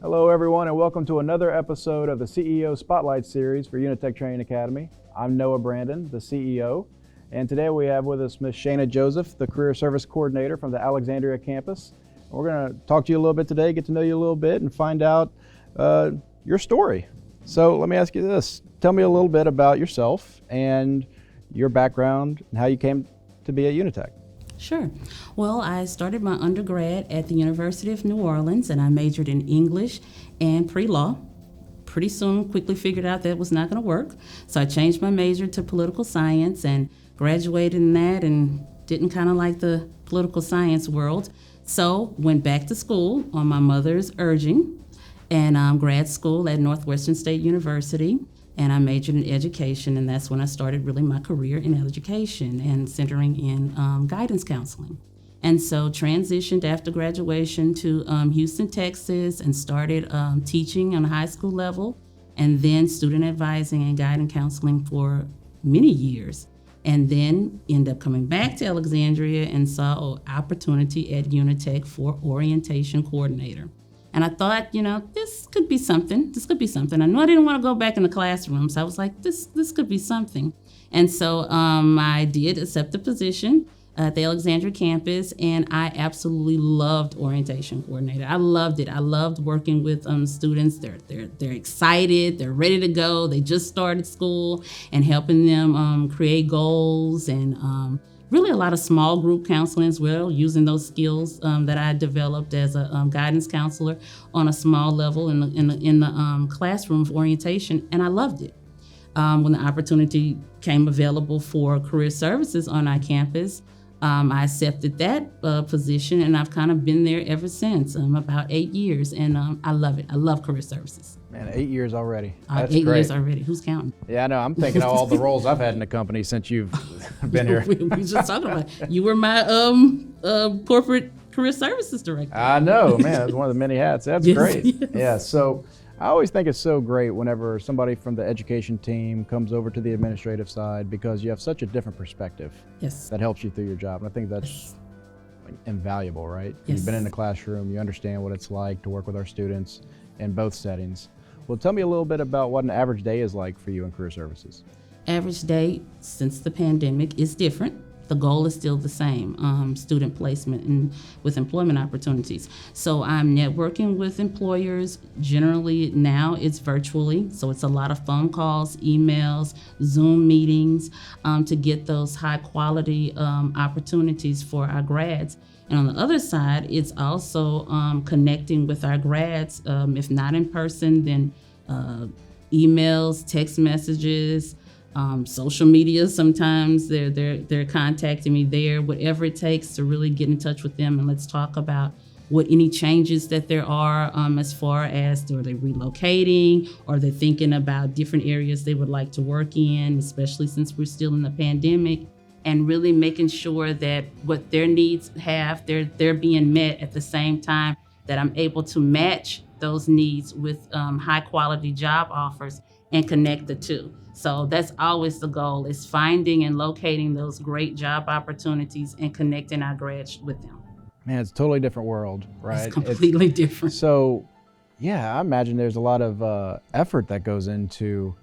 Hello, everyone, and welcome to another episode of the CEO Spotlight Series for Unitech Training Academy. I'm Noah Brandon, the CEO, and today we have with us Ms. Shana Joseph, the Career Service Coordinator from the Alexandria campus. We're going to talk to you a little bit today, get to know you a little bit, and find out your story. So let me ask you this. Tell me a little bit about yourself and your background and how you came to be at Unitech. Sure. Well, I started my undergrad at the University of New Orleans, and I majored in English and pre-law. Pretty soon, quickly figured out that was not going to work, so I changed my major to political science and graduated in that and didn't kind of like the political science world. So went back to school on my mother's urging and grad school at Northwestern State University. And I majored in education, and that's when I started really my career in education and centering in guidance counseling. And so transitioned after graduation to Houston, Texas, and started teaching on a high school level, and then student advising and guidance counseling for many years. And then ended up coming back to Alexandria and saw an opportunity at Unitech for orientation coordinator. And I thought, this could be something. I knew I didn't want to go back in the classroom, so I was like, this could be something. And so I did accept the position at the Alexandria campus, and I absolutely loved orientation coordinator. I loved it. I loved working with students. They're excited. They're ready to go. They just started school, and helping them create goals and really a lot of small group counseling as well, using those skills that I developed as a guidance counselor on a small level in the classroom of orientation, and I loved it. When the opportunity came available for career services on our campus, I accepted that position, and I've kind of been there ever since, about 8 years, and I love it. I love career services. Man, 8 years already. That's 8 great. years already. Who's counting? Yeah, I know. I'm thinking of all the roles I've had in the company since you've been here. we just talking about it. You were my corporate career services director. I know, man. That's one of the many hats. That's Yes, great. yes. Yeah, so I always think it's so great whenever somebody from the education team comes over to the administrative side, because you have such a different perspective Yes. that helps you through your job. And I think that's invaluable, right? Yes. You've been in the classroom, you understand what it's like to work with our students in both settings. Well, tell me a little bit about what an average day is like for you in career services. Average day since the pandemic is different. The goal is still the same, student placement and with employment opportunities. So I'm networking with employers. Generally now it's virtually, so it's a lot of phone calls, emails, Zoom meetings to get those high quality opportunities for our grads. And on the other side, it's also connecting with our grads, if not in person, then emails, text messages, social media. Sometimes they're contacting me there, whatever it takes to really get in touch with them, and let's talk about what any changes that there are as far as are they relocating, or they're thinking about different areas they would like to work in, especially since we're still in the pandemic, and really making sure that what their needs have, they're being met at the same time that I'm able to match those needs with high quality job offers and connect the two. So that's always the goal, is finding and locating those great job opportunities and connecting our grads with them. Man, it's a totally different world, right? It's completely different. So, yeah, I imagine there's a lot of effort that goes into,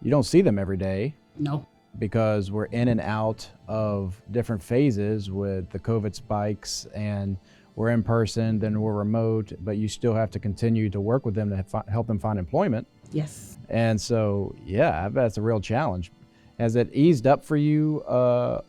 you don't see them every day No. because we're in and out of different phases with the COVID spikes, and we're in person, then we're remote, but you still have to continue to work with them to help them find employment. Yes. And so, yeah, I bet it's a real challenge. Has it eased up for you, I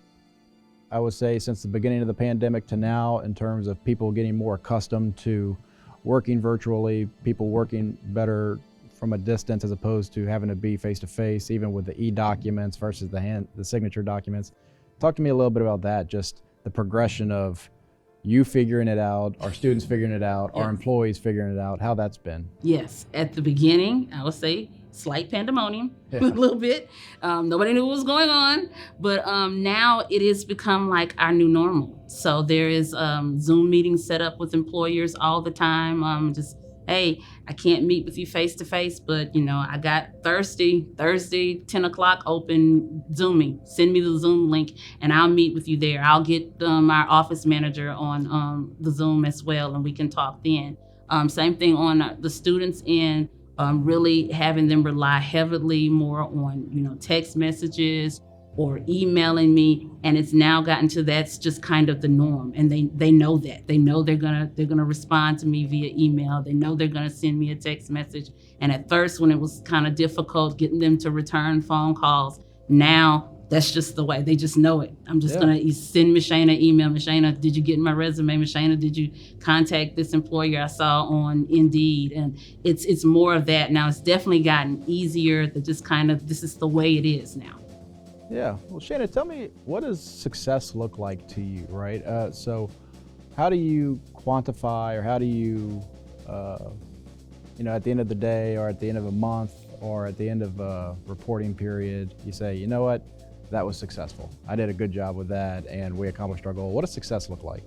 would say, since the beginning of the pandemic to now, in terms of people getting more accustomed to working virtually, people working better from a distance as opposed to having to be face-to-face, even with the e-documents versus the signature documents? Talk to me a little bit about that, just the progression of you figuring it out, our students figuring it out, our employees figuring it out, how that's been. Yes. At the beginning, I would say slight pandemonium, a little bit. Nobody knew what was going on, but now it has become like our new normal. So there is Zoom meetings set up with employers all the time. Just, hey, I can't meet with you face to face, but I got Thursday, 10 o'clock open Zooming. Send me the Zoom link and I'll meet with you there. I'll get our office manager on the Zoom as well, and we can talk then. Same thing on the students end, really having them rely heavily more on, text messages or emailing me, and it's now gotten to that's just kind of the norm, and they know that. They know they're gonna respond to me via email. They know they're gonna send me a text message. And at first, when it was kind of difficult getting them to return phone calls, now that's just the way. They just know it. I'm just gonna send Miss Shana email. Miss Shana, did you get my resume? Miss Shana, did you contact this employer I saw on Indeed? And it's more of that now. It's definitely gotten easier. That just kind of, this is the way it is now. Yeah. Well, Shana, tell me, what does success look like to you, right? So how do you quantify, or how do you, at the end of the day, or at the end of a month, or at the end of a reporting period, you say, you know what, that was successful. I did a good job with that, and we accomplished our goal. What does success look like?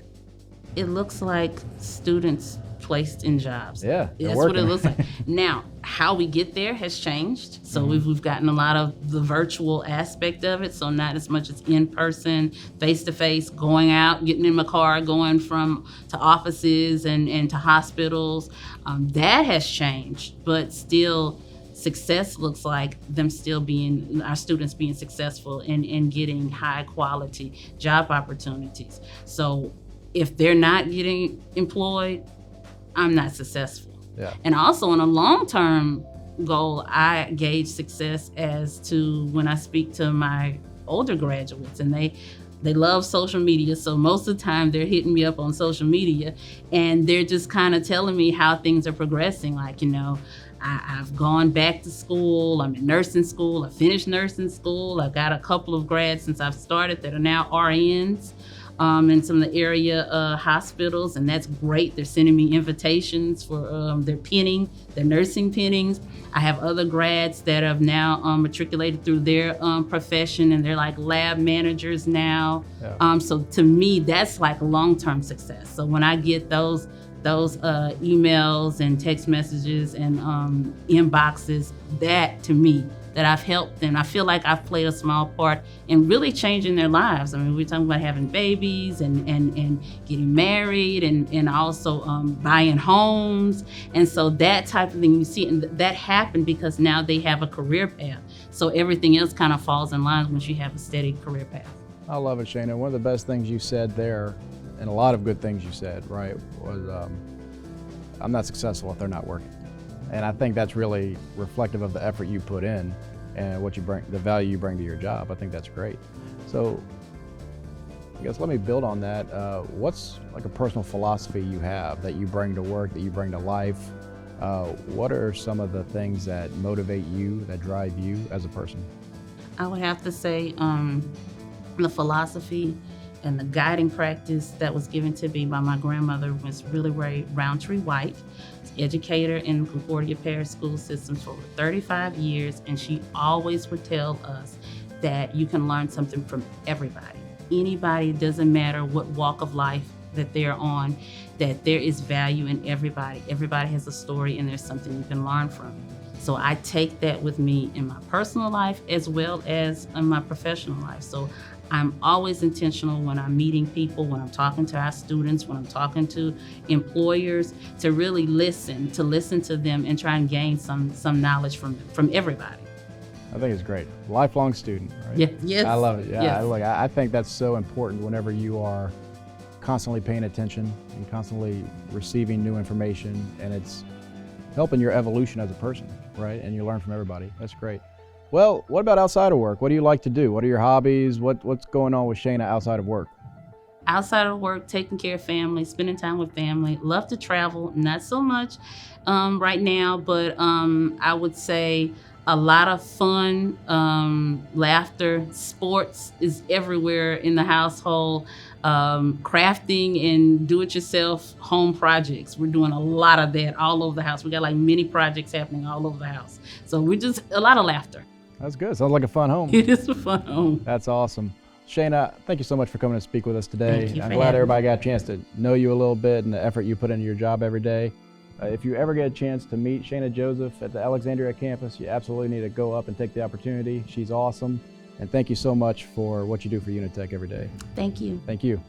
It looks like students placed in jobs. Yeah, that's working. what it looks like. Now, how we get there has changed. So we've gotten a lot of the virtual aspect of it. So not as much as in person, face to face, going out, getting in my car, going to offices and to hospitals. That has changed, but still, success looks like our students being successful in getting high quality job opportunities. So if they're not getting employed, I'm not successful. Yeah. And also on a long-term goal, I gauge success as to when I speak to my older graduates, and they love social media. So most of the time they're hitting me up on social media, and they're just kind of telling me how things are progressing. Like, I've gone back to school. I'm in nursing school. I finished nursing school. I've got a couple of grads since I've started that are now RNs in some of the area hospitals, and that's great. They're sending me invitations for their penning, their nursing pennings. I have other grads that have now matriculated through their profession, and they're like lab managers now. Yeah. So to me, that's like long-term success. So when I get those emails and text messages and inboxes, that to me, that I've helped them, I feel like I've played a small part in really changing their lives. I mean, we're talking about having babies and getting married and also buying homes. And so that type of thing you see, and that happened because now they have a career path. So everything else kind of falls in line once you have a steady career path. I love it, Shana. One of the best things you said there, and a lot of good things you said, right, was I'm not successful if they're not working. And I think that's really reflective of the effort you put in and what you bring, the value you bring to your job. I think that's great. So I guess let me build on that. What's like a personal philosophy you have that you bring to work, that you bring to life? What are some of the things that motivate you, that drive you as a person? I would have to say the philosophy and the guiding practice that was given to me by my grandmother was really Ray Roundtree White, educator in Concordia Parish school systems for over 35 years, and she always would tell us that you can learn something from everybody. Anybody, doesn't matter what walk of life that they're on, that there is value in everybody. Everybody has a story, and there's something you can learn from. So I take that with me in my personal life as well as in my professional life. So I'm always intentional when I'm meeting people, when I'm talking to our students, when I'm talking to employers, to really listen to them and try and gain some knowledge from everybody. I think it's great. Lifelong student, right? Yeah. Yes. I love it. Yeah. Yes. I think that's so important whenever you are constantly paying attention and constantly receiving new information, and it's helping your evolution as a person, right? And you learn from everybody. That's great. Well, what about outside of work? What do you like to do? What are your hobbies? What's going on with Shana outside of work? Outside of work, taking care of family, spending time with family. Love to travel, not so much right now, but I would say a lot of fun, laughter, sports is everywhere in the household. Crafting and do-it-yourself home projects. We're doing a lot of that all over the house. We got like mini projects happening all over the house. So a lot of laughter. That's good. Sounds like a fun home. It is a fun home. That's awesome. Shana, thank you so much for coming and speak with us today. Thank you I'm for glad having everybody got a chance to know you a little bit and the effort you put into your job every day. If you ever get a chance to meet Shana Joseph at the Alexandria campus, you absolutely need to go up and take the opportunity. She's awesome. And thank you so much for what you do for Unitech every day. Thank you. Thank you.